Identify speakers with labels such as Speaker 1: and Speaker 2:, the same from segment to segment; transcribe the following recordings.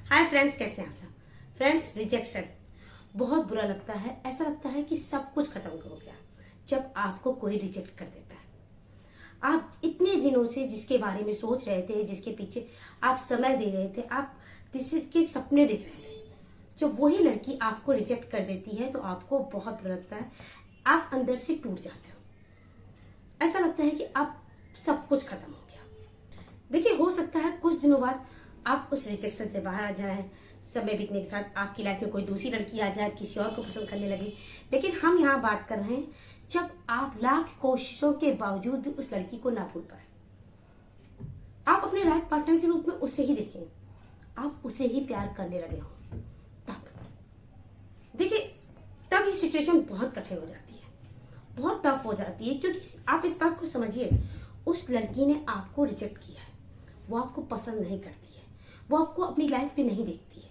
Speaker 1: Hi friends, कैसे हैं आप सब। फ्रेंड्स, रिजेक्शन बहुत बुरा लगता है। ऐसा लगता है कि सब कुछ खत्म हो गया जब आपको कोई रिजेक्ट कर देता है। आप इतने दिनों से जिसके बारे में सोच रहे थे, जिसके पीछे आप समय दे रहे थे, आप जिसके सपने देख रहे थे, जब वही लड़की आपको रिजेक्ट कर देती है तो आपको बहुत बुरा लगता है। आप अंदर से टूट जाते हो। ऐसा लगता है कि आप सब कुछ खत्म हो गया। देखिए, हो सकता है कुछ दिनों बाद आप उस रिजेक्शन से बाहर आ जाएं, समय बीतने के साथ आपकी लाइफ में कोई दूसरी लड़की आ जाए, किसी और को पसंद करने लगे। लेकिन हम यहाँ बात कर रहे हैं जब आप लाख कोशिशों के बावजूद भी उस लड़की को ना भूल पाए। आप अपने लाइफ पार्टनर के रूप में उसे ही देखें, आप उसे ही प्यार करने लगे हो। तब देखिए, तब ये सिचुएशन बहुत कठिन हो जाती है, बहुत टफ हो जाती है। क्योंकि आप इस बात को समझिए, उस लड़की ने आपको रिजेक्ट किया है, वो आपको पसंद नहीं करती है, वो आपको अपनी लाइफ में नहीं देखती है,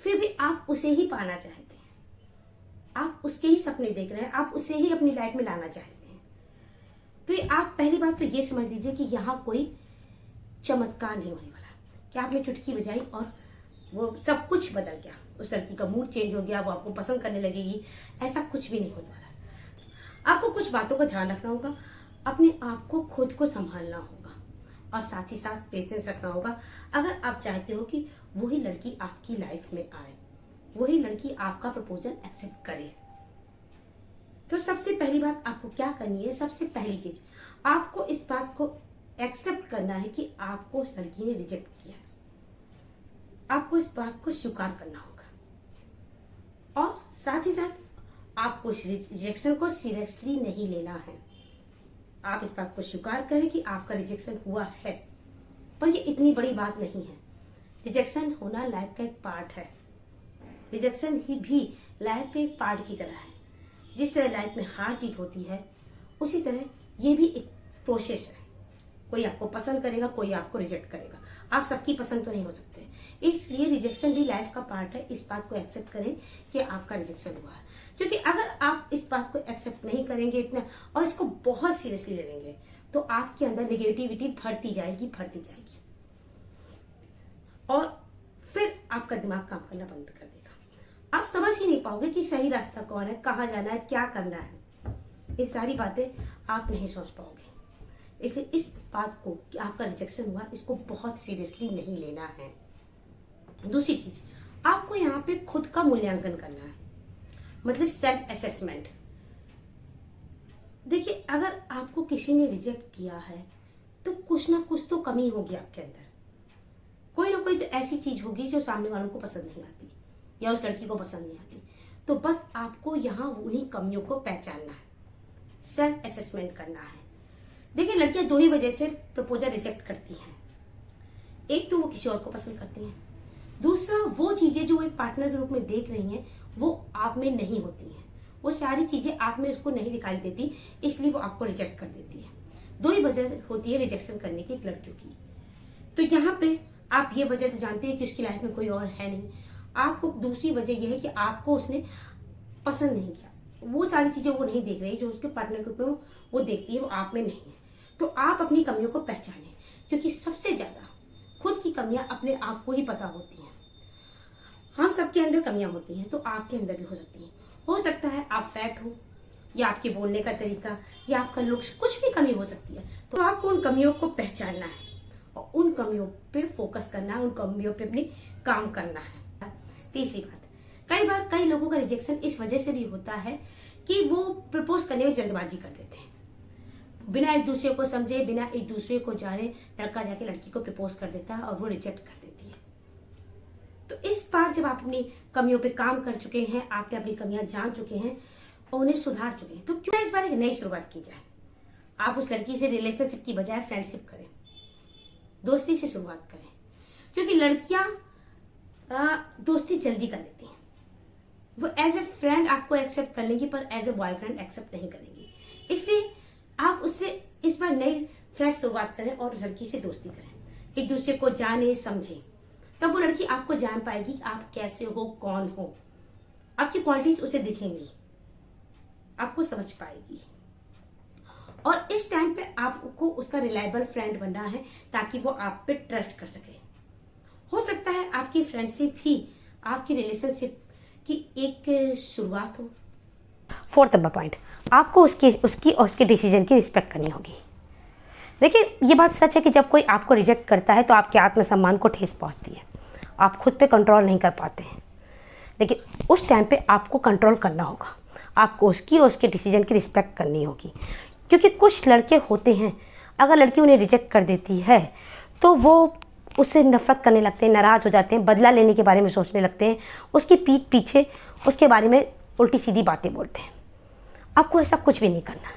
Speaker 1: फिर भी आप उसे ही पाना चाहते हैं, आप उसके ही सपने देख रहे हैं, आप उसे ही अपनी लाइफ में लाना चाहते हैं। तो ये आप पहली बात तो ये समझ लीजिए कि यहाँ कोई चमत्कार नहीं होने वाला कि आपने चुटकी बजाई और वो सब कुछ बदल गया, उस लड़की का मूड चेंज हो गया, वो आपको पसंद करने लगेगी। ऐसा कुछ भी नहीं होने वाला। आपको कुछ बातों का ध्यान रखना होगा, अपने आप को खुद को संभालना होगा और साथ ही साथ पेशेंस रखना होगा। अगर आप चाहते हो कि वही लड़की आपकी लाइफ में आए, वही लड़की आपका प्रपोजल एक्सेप्ट करे, तो सबसे पहली बात आपको क्या करनी है। सबसे पहली चीज, आपको इस बात को एक्सेप्ट करना है कि आपको उस लड़की ने रिजेक्ट किया है। आपको इस बात को स्वीकार करना होगा और साथ ही साथ आपको इस रिजेक्शन को सीरियसली नहीं लेना है। आप इस बात को स्वीकार करें कि आपका रिजेक्शन हुआ है, पर ये इतनी बड़ी बात नहीं है। रिजेक्शन होना लाइफ का एक पार्ट है। रिजेक्शन ही भी लाइफ के एक पार्ट की तरह है। जिस तरह लाइफ में हार जीत होती है, उसी तरह ये भी एक प्रोसेस है। कोई आपको पसंद करेगा, कोई आपको रिजेक्ट करेगा। आप सबकी पसंद तो नहीं हो सकते, इसलिए रिजेक्शन भी लाइफ का पार्ट है। इस बात को एक्सेप्ट करें कि आपका रिजेक्शन हुआ है। क्योंकि अगर आप इस बात को एक्सेप्ट नहीं करेंगे इतना और इसको बहुत सीरियसली लेंगे, तो आपके अंदर नेगेटिविटी बढ़ती जाएगी और फिर आपका दिमाग काम करना बंद कर देगा। आप समझ ही नहीं पाओगे कि सही रास्ता कौन है, कहाँ जाना है, क्या करना है। ये सारी बातें आप नहीं सोच पाओगे। इसलिए इस बात को कि आपका रिजेक्शन हुआ, इसको बहुत सीरियसली नहीं लेना है। दूसरी चीज, आपको यहाँ पे खुद का मूल्यांकन करना है, मतलब सेल्फ असेसमेंट। देखिए, अगर आपको किसी ने रिजेक्ट किया है तो कुछ ना कुछ तो कमी होगी आपके अंदर। कोई ना कोई तो ऐसी चीज होगी जो सामने वालों को पसंद नहीं आती या उस लड़की को पसंद नहीं आती। तो बस आपको यहाँ उन्हीं कमियों को पहचानना है, सेल्फ असेसमेंट करना है। देखिए, लड़कियां दो ही वजह से प्रपोजल रिजेक्ट करती हैं। एक तो वो किसी और को पसंद करती हैं, दूसरा वो चीजें जो एक पार्टनर के रूप में देख रही हैं वो आप में नहीं होती हैं। वो सारी चीजें आप में उसको नहीं दिखाई देती, इसलिए वो आपको रिजेक्ट कर देती है। दो ही वजह होती है रिजेक्शन करने की एक लड़कियों की। तो यहाँ पे आप ये वजह तो जानते हैं कि उसकी लाइफ में कोई और है नहीं। आपको दूसरी वजह यह है कि आपको उसने पसंद नहीं किया। वो सारी चीजें वो नहीं देख रही जो उसके पार्टनर के रूप में वो देखती है, वो आप में नहीं है। तो आप अपनी कमियों को पहचानें, क्योंकि सबसे ज्यादा खुद की कमियां अपने आप को ही पता होती हैं। हम सबके अंदर कमियां होती हैं, तो आपके अंदर भी हो सकती हैं। हो सकता है आप फैट हो, या आपके बोलने का तरीका, या आपका लुक्स, कुछ भी कमी हो सकती है। तो आपको उन कमियों को पहचानना है और उन कमियों पे फोकस करना है, उन कमियों पे अपनी काम करना है। तीसरी बात, कई बार कई लोगों का रिजेक्शन इस वजह से भी होता है कि वो प्रपोज करने में जल्दबाजी कर देते हैं। बिना एक दूसरे को समझे, बिना एक दूसरे को जाने, लड़का जाके लड़की को प्रपोज कर देता है और वो रिजेक्ट कर देती है। तो इस बार जब आप अपनी कमियों पे काम कर चुके हैं, आपने अपनी कमियां जान चुके हैं और उन्हें सुधार चुके हैं, तो क्यों इस बार एक नई शुरुआत की जाए। आप उस लड़की से रिलेशनशिप की बजाय फ्रेंडशिप करें, दोस्ती से शुरुआत करें। क्योंकि लड़कियां दोस्ती जल्दी कर लेती हैं। वो एज ए फ्रेंड आपको एक्सेप्ट कर लेंगी, पर एज ए बॉयफ्रेंड एक्सेप्ट नहीं करेंगी। इसलिए आप उससे इस बार नई फ्रेश शुरुआत करें और लड़की से दोस्ती करें, एक दूसरे को जाने समझें। तब वो लड़की आपको जान पाएगी कि आप कैसे हो, कौन हो, आपकी क्वालिटीज उसे दिखेंगी, आपको समझ पाएगी। और इस टाइम पे आपको उसका रिलायबल फ्रेंड बनना है, ताकि वो आप पे ट्रस्ट कर सके। हो सकता है आपकी फ्रेंडशिप ही आपकी रिलेशनशिप की एक शुरुआत हो। फोर्थ नंबर पॉइंट, आपको उसकी और उसके डिसीजन की रिस्पेक्ट करनी होगी। देखिए, ये बात सच है कि जब कोई आपको रिजेक्ट करता है तो आपके आत्मसम्मान को ठेस पहुंचती है, आप खुद पे कंट्रोल नहीं कर पाते हैं। लेकिन उस टाइम पे आपको कंट्रोल करना होगा, आपको उसकी और उसके डिसीजन की रिस्पेक्ट करनी होगी। क्योंकि कुछ लड़के होते हैं, अगर लड़की उन्हें रिजेक्ट कर देती है तो वो उससे नफरत करने लगते हैं, नाराज़ हो जाते हैं, बदला लेने के बारे में सोचने लगते हैं, उसकी पीठ पीछे उसके बारे में उल्टी सीधी बातें बोलते हैं। आपको ऐसा कुछ भी नहीं करना,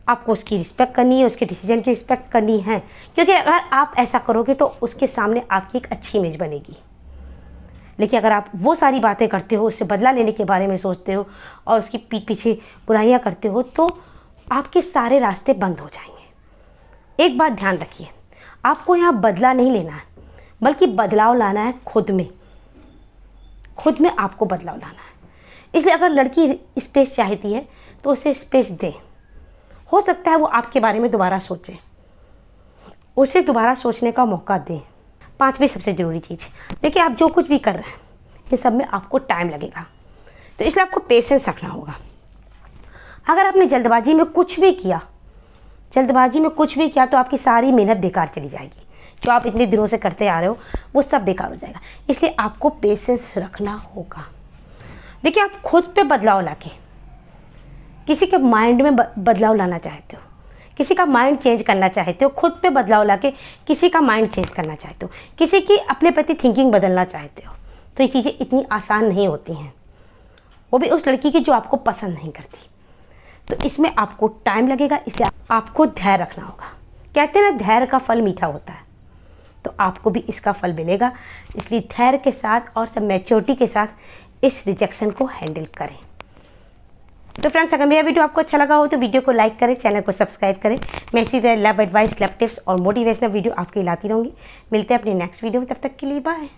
Speaker 1: आपको उसकी रिस्पेक्ट करनी है, उसके डिसीजन की रिस्पेक्ट करनी है। क्योंकि अगर आप ऐसा करोगे तो उसके सामने आपकी एक अच्छी इमेज बनेगी। लेकिन अगर आप वो सारी बातें करते हो, उससे बदला लेने के बारे में सोचते हो और उसकी पीठ पीछे बुराइयां करते हो, तो आपके सारे रास्ते बंद हो जाएंगे। एक बात ध्यान रखिए, आपको यहाँ बदला नहीं लेना है, बल्कि बदलाव लाना है खुद में। खुद में आपको बदलाव लाना है। इसलिए अगर लड़की स्पेस चाहती है तो उसे स्पेस दें। हो सकता है वो आपके बारे में दोबारा सोचे, उसे दोबारा सोचने का मौका दें। पांचवी सबसे ज़रूरी चीज़, देखिए, आप जो कुछ भी कर रहे हैं इन सब में आपको टाइम लगेगा, तो इसलिए आपको पेशेंस रखना होगा। अगर आपने जल्दबाजी में कुछ भी किया तो आपकी सारी मेहनत बेकार चली जाएगी। जो आप इतने दिनों से करते आ रहे हो वो सब बेकार हो जाएगा। इसलिए आपको पेशेंस रखना होगा। देखिए, आप खुद पे बदलाव लाके किसी के माइंड में बदलाव लाना चाहते हो, किसी का माइंड चेंज करना चाहते हो, खुद पे बदलाव लाके किसी का माइंड चेंज करना चाहते हो, किसी की अपने प्रति थिंकिंग बदलना चाहते हो, तो ये चीज़ें इतनी आसान नहीं होती हैं, वो भी उस लड़की की जो आपको पसंद नहीं करती। तो इसमें आपको टाइम लगेगा, इसलिए आपको धैर्य रखना होगा। कहते हैं ना, धैर्य का फल मीठा होता है, तो आपको भी इसका फल मिलेगा। इसलिए धैर्य के साथ और सब मैच्योरिटी के साथ इस रिजेक्शन को हैंडल करें। तो फ्रेंड्स, अगर मेरा वीडियो आपको अच्छा लगा हो तो वीडियो को लाइक करें, चैनल को सब्सक्राइब करें। मैं इसी तरह लव एडवाइस, लव टिप्स और मोटिवेशनल वीडियो आपके लाती रहूँगी। मिलते हैं अपने नेक्स्ट वीडियो में, तब तक के लिए बाय।